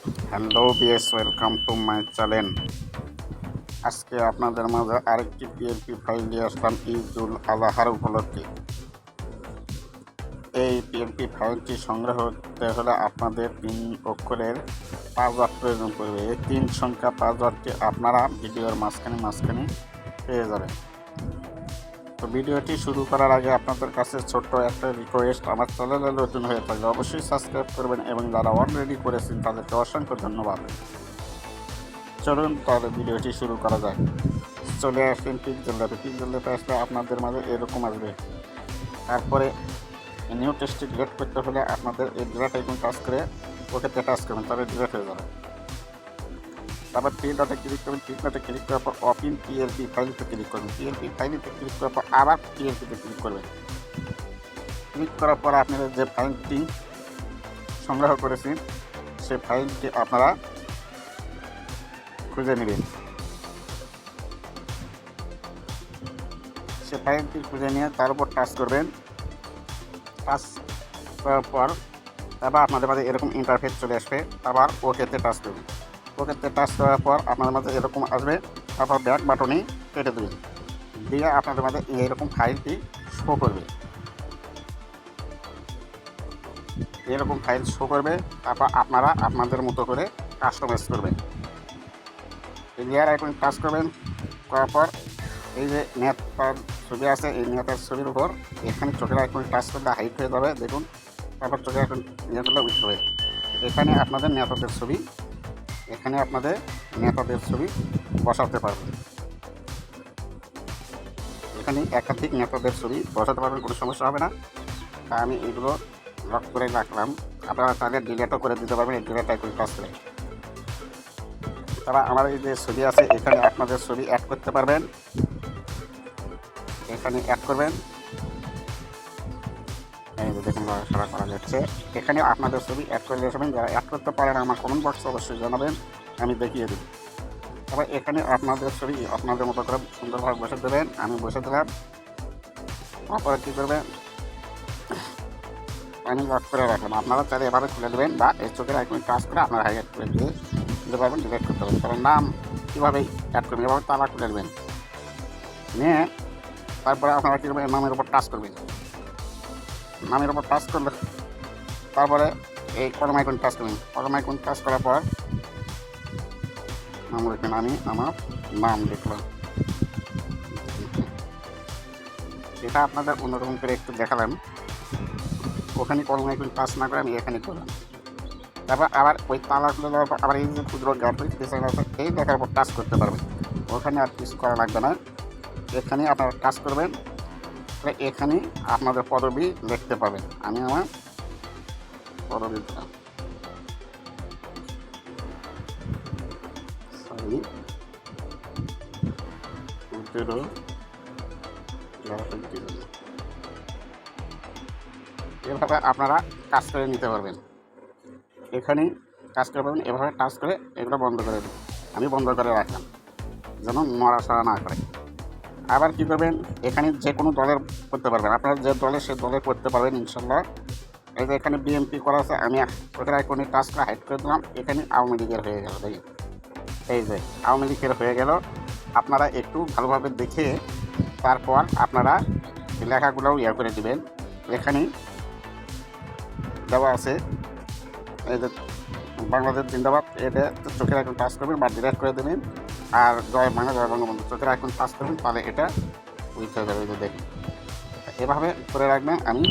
Hello BS, welcome to my channel. আজকে আপনাদের মাঝে আরেকটি পিএলপি ফাইল নিয়ে আসলাম ঈদুল আজহার উপলক্ষে। এই পিএলপি ফাইলটি সংগ্রহ করতে হলে আপনাদের 3 অক্ষরের পাসওয়ার্ড প্রয়োজন পড়বে। এই 3 সংখ্যা পাসওয়ার্ডটি আপনারা ভিডিওর মাঝখানে পেয়ে যাবেন। তো ভিডিওটি শুরু করার আগে আপনাদের কাছে ছোট্ট একটা রিকোয়েস্ট, আমার চ্যানেলে নতুন হয়ে থাকলে অবশ্যই সাবস্ক্রাইব করবেন এবং যারা অলরেডি করেছেন তাদেরকে অসংখ্য ধন্যবাদ। চলুন তাহলে ভিডিওটি শুরু করা যায়। চলে আসবেন পিক্সেলল্যাবে আসলে আপনাদের মাঝে এরকম আসবে। তারপরে নিউ টেক্সটটি ডিলিট করতে হলে আপনাদের এই ডিলিট আইকন টাচ করে ওকেতে টাচ করবেন, তবে ডিলিট হয়ে যাবে। তারপর থ্রি ডটে ক্লিক করবেন, থ্রি ডটে ক্লিক করার পর ওপেন পিএলপি ফাইলতে ক্লিক করবেন, পিএলপি ফাইলতে ক্লিক করার পর আবার পিএলপিতে ক্লিক করবেন। ক্লিক করার পর আপনারা যে ফাইলটি সংগ্রহ করেছেন সেই ফাইলটি আপনারা খুঁজে নেবেন। সে ফাইলটি খুঁজে নিয়ে তার উপর টাচ করবেন। টাচ করার পর আবার আপনাদের মাঝে এরকম ইন্টারফেস চলে আসবে। আবার ওকেতে টাচ করবেন। ওকেতে টাচ করার পর আপনাদের মাঝে এরকম আসবে। তারপর ব্যাক বাটনে কেটে দেবেন, দিয়ে আপনাদের মাঝে এইরকম ফাইলটি শো করবে। এরকম ফাইল শো করবে। তারপর আপনারা আপনাদের মতো করে কাস্টমাইজ করবেন। লেয়ার আইকন টাচ করবেন, করার পর এই যে নেতার ছবি আছে, এই নেতার ছবির উপর এখানে চোখের আইকন টাচ করলে হাইট হয়ে যাবে, দেখুন। তারপর চোখের আইকন নিয়ে করলে উঠতে হবে। এখানে আপনাদের নেতাদের ছবি বসাতে পারবেন। এখানে একাধিক নেতাদের ছবি বসাতে পারবেন, কোনো সমস্যা হবে না। তা আমি এগুলো লক করে রাখলাম। আপনারা তাহলে ডিলেটও করে দিতে পারবেন এই ডিলেট আইকন টাচ করে। তারা আমার এই যে ছবি আছে এখানে আপনাদের ছবি অ্যাড করতে পারবেন। এখানে অ্যাড করবেন, এই যে দেখুন সারা করা যাচ্ছে। এখানে আপনাদের ছবি অ্যাড করে দেবেন। যারা অ্যাড করতে পারেন আমার কমেন্ট বক্সে অবশ্যই জানাবেন, আমি দেখিয়ে দেব। তবে এখানে আপনাদের ছবি আপনাদের মতো করে সুন্দরভাবে বসে দেবেন। আমি বসে দিলাম। তারপরে কী করবেন, আমি লক করে রাখলাম। আপনারা চাইলে এভাবে খুলে দেবেন বা এই চোখের আইকন টাচ করে আপনারা হাইলাইট করে দিয়ে দিতে পারবেন, ডিলিট করতে পারবেন। কারণ নাম কীভাবে অ্যাড করবেন, এভাবে তালা খুলে দেবেন। নিয়ে তারপরে আপনারা কী করবেন, নামের উপর টাচ করবেন। নামের উপর টাচ করলে তারপরে এই কলম আইকন টাচ করবেন। কলম আইকন টাচ করার পর নাম লিখবেন। আমি আমার নাম লিখলাম। এটা আপনাদের অন্যরকম করে একটু দেখালাম। ওখানে কলম আইকন টাচ না করে আমি এখানে করলাম। তারপর আবার ওই তালা খুলে দেওয়ার পর আবার এই যে ক্ষুদ্র গ্যালারি ডিজাইন আছে এই দেখার উপর টাচ করতে পারবেন। ওখানে আর কিছু করা লাগবে না। এখানে আপনারা টাচ করবেন, এখানে আপনাদের পদবি লিখতে পাবেন। আমি আমার পদবি দিলাম, এভাবে আপনারা কাজ করে নিতে পারবেন। এখানে কাজ করে পাবেন। এভাবে টাচ করে এগুলো বন্ধ করে দেবেন। আমি বন্ধ করে রাখলাম যেন নড়াচড়া না করে। আবার কী করবেন, এখানে যে কোনো দলের করতে পারবেন। আপনারা যে দলে সে দলে করতে পারবেন ইনশাল্লাহ। এই যে এখানে বিএনপি করা আছে, আমি ওদের আইকনে টাচ করে হাইড করে দিলাম। এখানে আওয়ামী লীগের হয়ে গেল। দেখি এই যে আওয়ামী লীগের হয়ে গেল। আপনারা একটু ভালোভাবে দেখে তারপর আপনারা লেখাগুলোও করে দিবেন। এখানে দেওয়া আছে এই যে বাংলাদেশ জিন্দাবাদ, এটা চোখের আইকন টাচ করবেন বা ডিলিট করে দেবেন। আর জয় বাংলা জয় বঙ্গবন্ধু চোখের আইকন টাচ করবেন, তাহলে এটা উইথ হয়ে যাবে। দেখুন এভাবে করে রাখবেন। আমি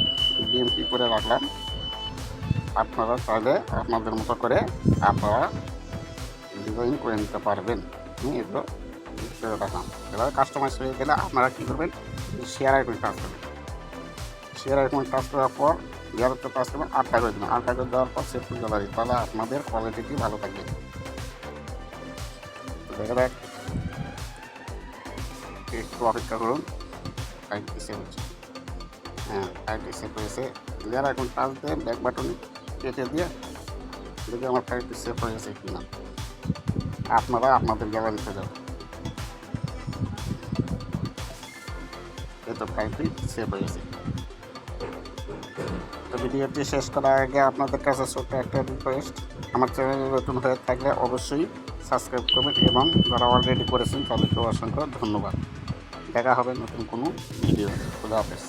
বিএমপি করে রাখলাম। আপনারা চাইলে আপনাদের মতো করে আপনারা ডিজাইন করে নিতে পারবেন। আমি এগুলো করে রাখলাম। এবার কাস্টমাইজ হয়ে গেলে আপনারা কী করবেন, শেয়ার আইকন টাচ করবেন। শেয়ার আইকন টাচ করার পর ইয়ারতে টাচ করবেন, 8 করে দেবেন। 8 করে দেওয়ার পর সেভ গ্যালারি, তাহলে আপনাদের কোয়ালিটি ভালো থাকবে। দেখা যাক, একটু অপেক্ষা করুন। ফাইলটি সেভ হচ্ছে। হ্যাঁ, ফাইলটি সেভ হয়েছে। লেয়ার আইকন টাচ দিয়ে ব্যাক বাটনে কেটে দিয়ে দেখি আমার ফাইলটি সেভ হয়ে গেছে কিনা। আপনারা আপনাদের গ্যালারিতে যাবেন। এই তো ফাইলটি সেভ হয়ে গেছে। তো ভিডিওটি শেষ করার আগে আপনাদের কাছে ছোট্ট একটা রিকোয়েস্ট, আমার চ্যানেলে নতুন হয়ে থাকলে অবশ্যই সাবস্ক্রাইব করবেন এবং যারা অলরেডি করেছেন তাদেরকে অসংখ্য ধন্যবাদ। দেখা হবে নতুন কোনো ভিডিও। খুদা হাফেজ।